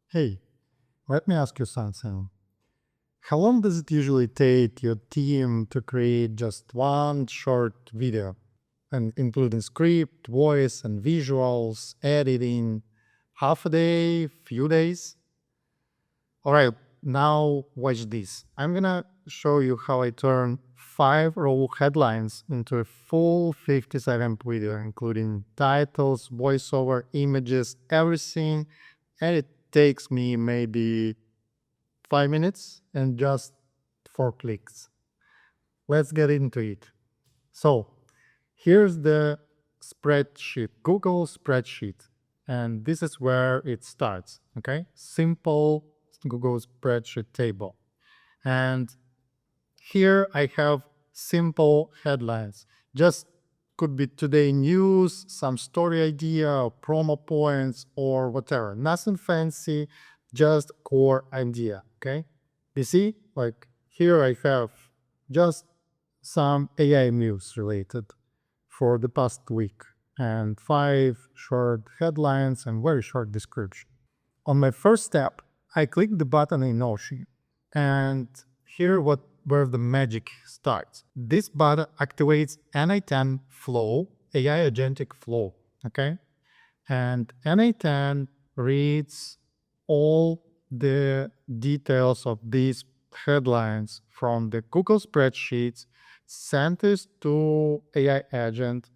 Hey, let me ask you something. How long does it usually take your team to create just one short video, and including script, voice, and visuals, editing? Half a day, few days? All right, now watch this. I'm gonna show you how I turn 5 raw headlines into a full 50-second video, including titles, voiceover, images, everything. And it takes me maybe 5 minutes and just 4 clicks. Let's get into it. So here's the spreadsheet, Google spreadsheet. And this is where it starts, okay? Simple Google spreadsheet table. And here I have simple headlines. Just could be today news, some story idea, or promo points, or whatever. Nothing fancy, just core idea, okay? You see, like here I have just some AI news related for the past week and 5 short headlines and very short description. On my first step, I click the button in Notion, and here where the magic starts. This button activates NA10 flow, AI agentic flow, okay? And NA10 reads all the details of these headlines from the Google spreadsheets, send this to AI agent,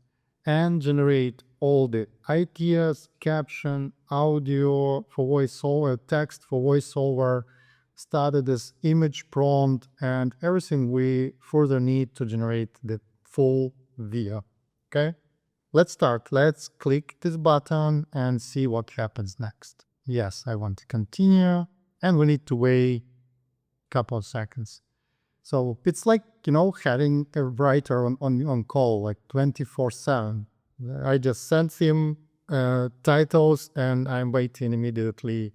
and generate all the ideas, caption, audio for voiceover, text for voiceover, started as image prompt, and everything we further need to generate the full video. Okay? Let's start. Let's click this button and see what happens next. Yes, I want to continue, and we need to wait a couple of seconds. So it's like, having a writer on call, like 24/7. I just sent him titles and I'm waiting immediately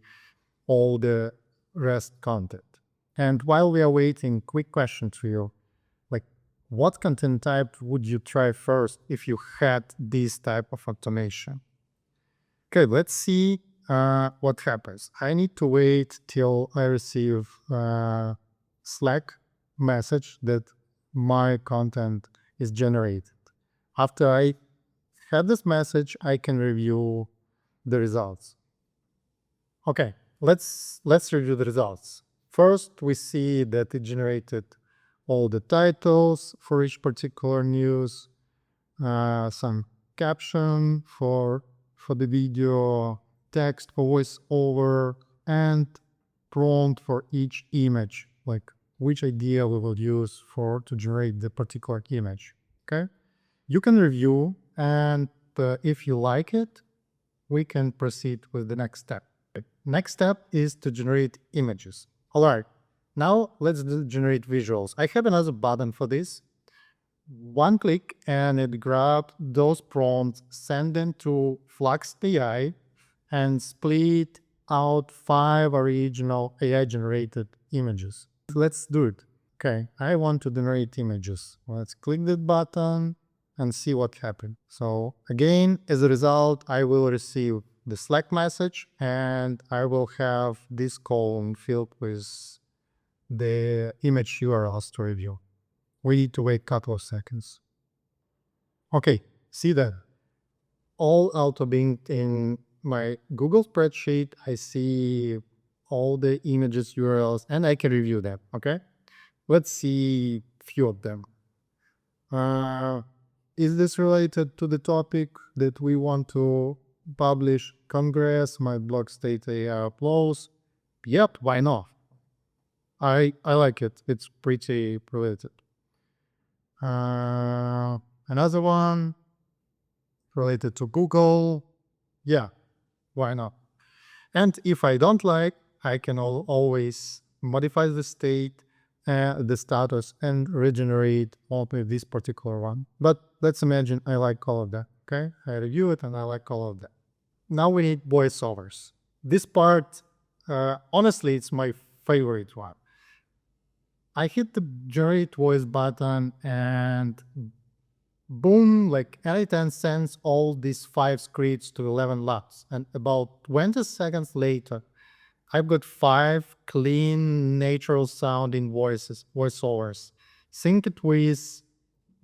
all the rest content. And while we are waiting, quick question to you. Like, what content type would you try first if you had this type of automation? Okay, let's see what happens. I need to wait till I receive Slack message that my content is generated. After I have this message, I can review the results. Okay, let's review the results. First, we see that it generated all the titles for each particular news, some caption for the video, text for voiceover, and prompt for each image, like which idea we will use to generate the particular image. Okay, you can review, and if you like it, we can proceed with the next step. Next step is to generate images. All right, now let's generate visuals. I have another button for this. One click and it grabs those prompts, send them to Flux AI, and split out 5 original AI generated images. Let's do it. Okay, I want to generate images. Let's click that button and see what happened. So again, as a result, I will receive the Slack message and I will have this column filled with the image URLs to review. We need to wait a couple of seconds. Okay, see that? All auto-binked in my Google spreadsheet. I see all the images URLs and I can review them, okay? Let's see a few of them. Is this related to the topic that we want to publish? Congress, my blog state AI uploads. Yep, why not? I like it. It's pretty related. Another one related to Google. Yeah, why not? And if I don't like, I can always modify the state, the status, and regenerate only this particular one. But let's imagine I like all of that. Okay, I review it and I like all of that. Now we need voiceovers. This part, honestly, it's my favorite one. I hit the generate voice button and boom, like NA10 sends all these 5 scripts to 11 labs. And about 20 seconds later, I've got 5 clean, natural sounding voiceovers. Sync it with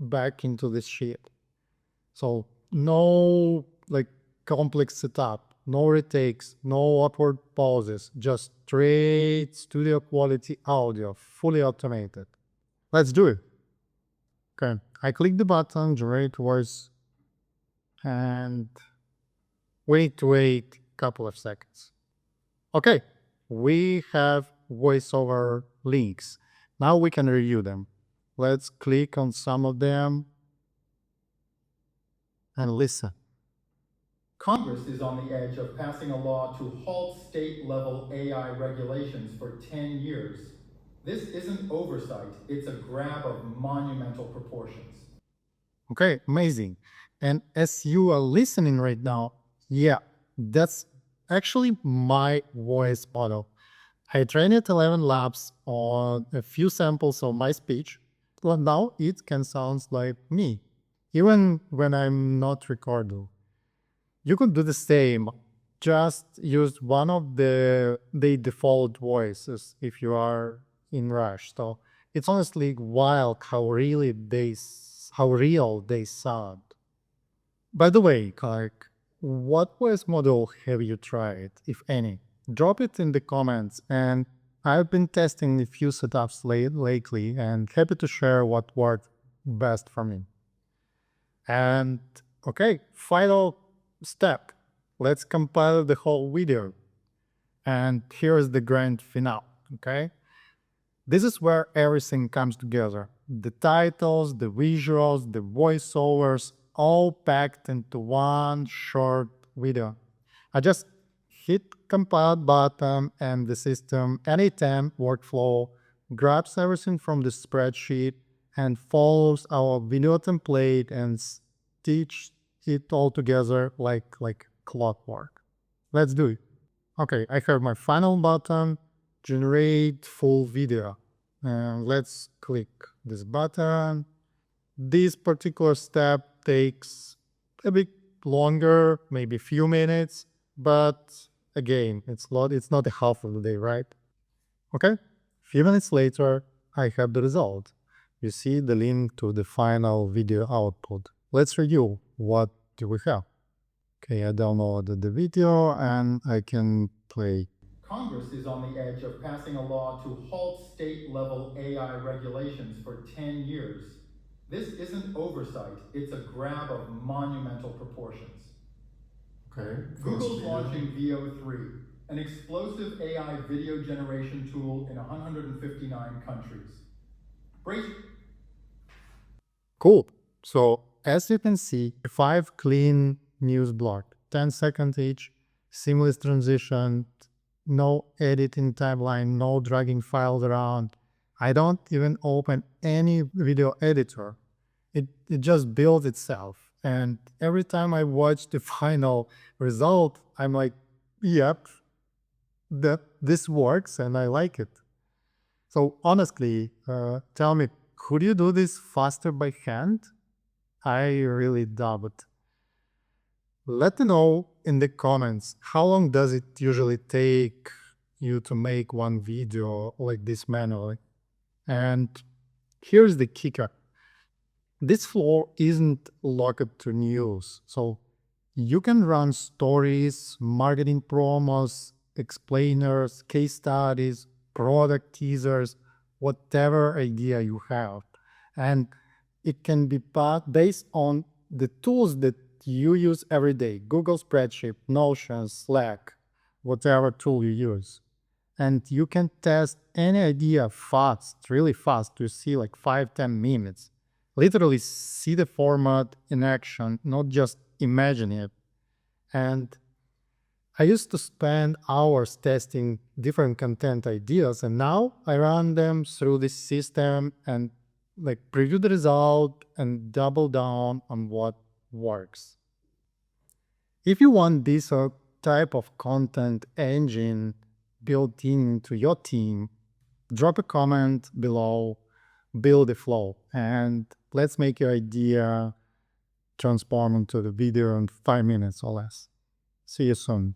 back into this sheet. So no like complex setup, no retakes, no awkward pauses, just straight studio quality audio, fully automated. Let's do it. Okay, I click the button, generate voice, and wait a couple of seconds. Okay, we have voiceover links. Now we can review them. Let's click on some of them and listen. Congress is on the edge of passing a law to halt state-level AI regulations for 10 years. This isn't oversight, it's a grab of monumental proportions. Okay, amazing. And as you are listening right now, yeah, that's actually my voice model. I trained it 11 labs on a few samples of my speech, but now it can sound like me, even when I'm not recording. You could do the same. Just use one of the default voices if you are in rush. So it's honestly wild how real they sound. By the way, Clark, what voice model have you tried, if any? Drop it in the comments, and I've been testing a few setups lately and happy to share what worked best for me. And okay, final step. Let's compile the whole video. And here's the grand finale, okay? This is where everything comes together. The titles, the visuals, the voiceovers, all packed into one short video. I just hit compile button and the system anytime workflow grabs everything from the spreadsheet and follows our video template and stitch it all together like clockwork. Let's do it. Okay, I have my final button, generate full video. And let's click this button. This particular step takes a bit longer, maybe a few minutes, but again, it's not a half of the day, right? Okay, a few minutes later, I have the result. You see the link to the final video output. Let's review what do we have. Okay, I downloaded the video and I can play. Congress is on the edge of passing a law to halt state-level AI regulations for 10 years. This isn't oversight, it's a grab of monumental proportions. Okay, Google's launching VO3, an explosive AI video generation tool in 159 countries. Brace. Cool. So as you can see, 5 clean news block, 10 seconds each, seamless transition, no editing timeline, no dragging files around. I don't even open any video editor. It just builds itself. And every time I watch the final result, I'm like, yep, this works and I like it. So honestly, tell me, could you do this faster by hand? I really doubt it. Let me know in the comments, how long does it usually take you to make one video like this manually? And here's the kicker. This flow isn't locked to news. So you can run stories, marketing promos, explainers, case studies, product teasers, whatever idea you have. And it can be based on the tools that you use every day: Google Spreadsheet, Notion, Slack, whatever tool you use. And you can test any idea fast, really fast, to see like 5-10 minutes. Literally see the format in action, not just imagine it. And I used to spend hours testing different content ideas, and now I run them through this system and like preview the result and double down on what works. If you want this type of content engine built into your team, drop a comment below, build a flow, and let's make your idea transform into the video in 5 minutes or less. See you soon.